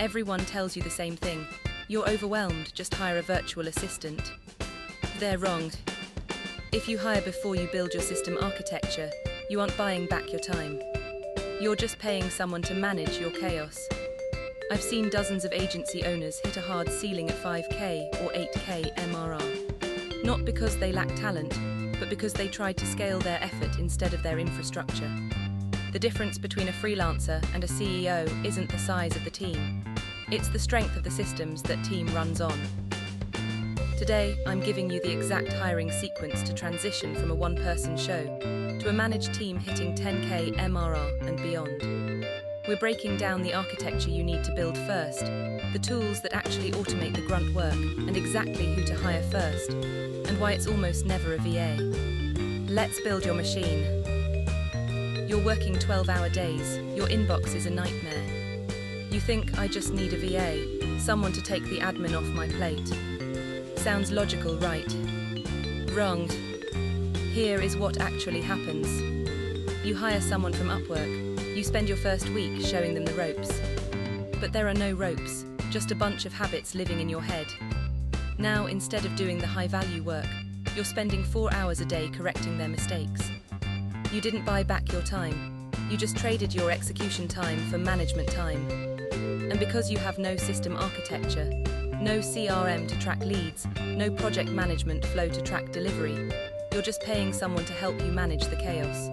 Everyone tells you the same thing. You're overwhelmed, just hire a virtual assistant. They're wrong. If you hire before you build your system architecture, you aren't buying back your time. You're just paying someone to manage your chaos. I've seen dozens of agency owners hit a hard ceiling at 5K or 8K MRR. Not because they lack talent, but because they tried to scale their effort instead of their infrastructure. The difference between a freelancer and a CEO isn't the size of the team. It's the strength of the systems that team runs on. Today, I'm giving you the exact hiring sequence to transition from a one-person show to a managed team hitting 10K MRR and beyond. We're breaking down the architecture you need to build first, the tools that actually automate the grunt work, and exactly who to hire first, and why it's almost never a VA. Let's build your machine. You're working 12-hour days, your inbox is a nightmare. You think, I just need a VA, someone to take the admin off my plate. Sounds logical, right? Wrong. Here is what actually happens. You hire someone from Upwork. You spend your first week showing them the ropes. But there are no ropes, just a bunch of habits living in your head. Now, instead of doing the high-value work, you're spending 4 hours a day correcting their mistakes. You didn't buy back your time. You just traded your execution time for management time. And because you have no system architecture, no CRM to track leads, no project management flow to track delivery, you're just paying someone to help you manage the chaos.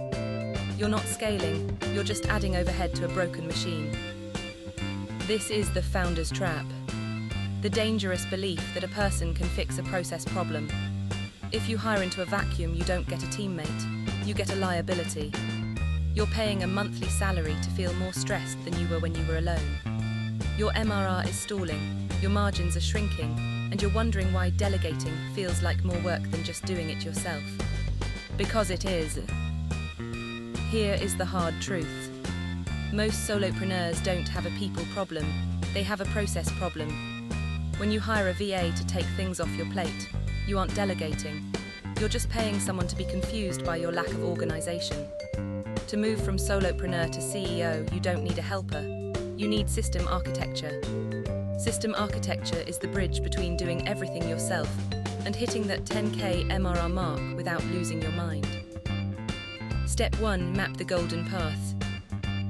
You're not scaling, you're just adding overhead to a broken machine. This is the founder's trap. The dangerous belief that a person can fix a process problem. If you hire into a vacuum, you don't get a teammate, you get a liability. You're paying a monthly salary to feel more stressed than you were when you were alone. Your MRR is stalling, your margins are shrinking, and you're wondering why delegating feels like more work than just doing it yourself. Because it is. Here is the hard truth. Most solopreneurs don't have a people problem, they have a process problem. When you hire a VA to take things off your plate, you aren't delegating. You're just paying someone to be confused by your lack of organization. To move from solopreneur to CEO, you don't need a helper. You need system architecture. System architecture is the bridge between doing everything yourself and hitting that 10K MRR mark without losing your mind. Step 1. Map the golden path.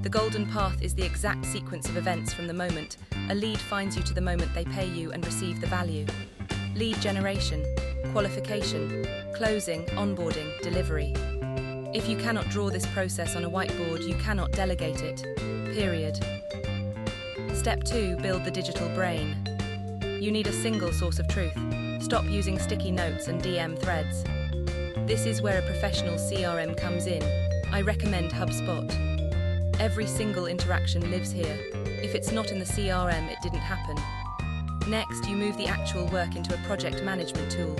The golden path is the exact sequence of events from the moment a lead finds you to the moment they pay you and receive the value. Lead generation, qualification, closing, onboarding, delivery. If you cannot draw this process on a whiteboard, you cannot delegate it. Period. Step 2. Build the digital brain. You need a single source of truth. Stop using sticky notes and DM threads. This is where a professional CRM comes in. I recommend HubSpot. Every single interaction lives here. If it's not in the CRM, it didn't happen. Next, you move the actual work into a project management tool.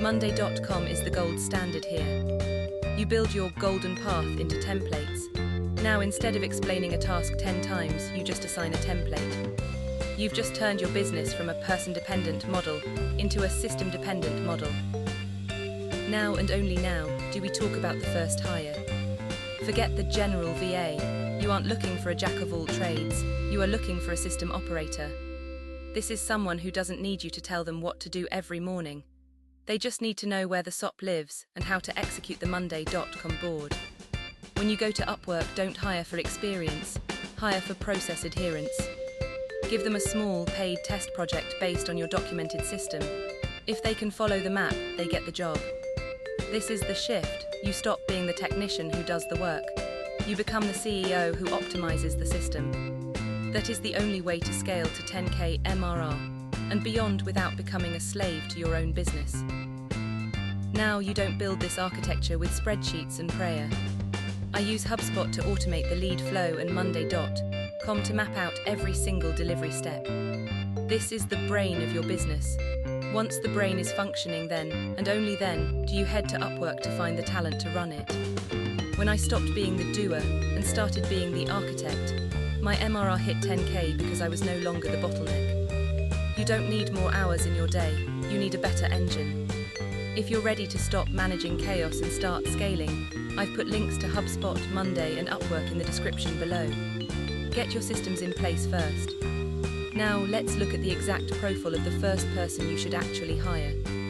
Monday.com is the gold standard here. You build your golden path into templates. Now, instead of explaining a task 10 times, you just assign a template. You've just turned your business from a person-dependent model into a system-dependent model. Now and only now do we talk about the first hire. Forget the general VA. You aren't looking for a jack of all trades. You are looking for a system operator. This is someone who doesn't need you to tell them what to do every morning. They just need to know where the SOP lives and how to execute the Monday.com board. When you go to Upwork, don't hire for experience, hire for process adherence. Give them a small, paid test project based on your documented system. If they can follow the map, they get the job. This is the shift. You stop being the technician who does the work. You become the CEO who optimizes the system. That is the only way to scale to 10K MRR and beyond without becoming a slave to your own business. Now you don't build this architecture with spreadsheets and prayer. I use HubSpot to automate the lead flow and Monday.com to map out every single delivery step. This is the brain of your business. Once the brain is functioning, then, and only then, do you head to Upwork to find the talent to run it. When I stopped being the doer and started being the architect, my MRR hit 10K because I was no longer the bottleneck. You don't need more hours in your day, you need a better engine. If you're ready to stop managing chaos and start scaling, I've put links to HubSpot, Monday and Upwork in the description below. Get your systems in place first. Now let's look at the exact profile of the first person you should actually hire.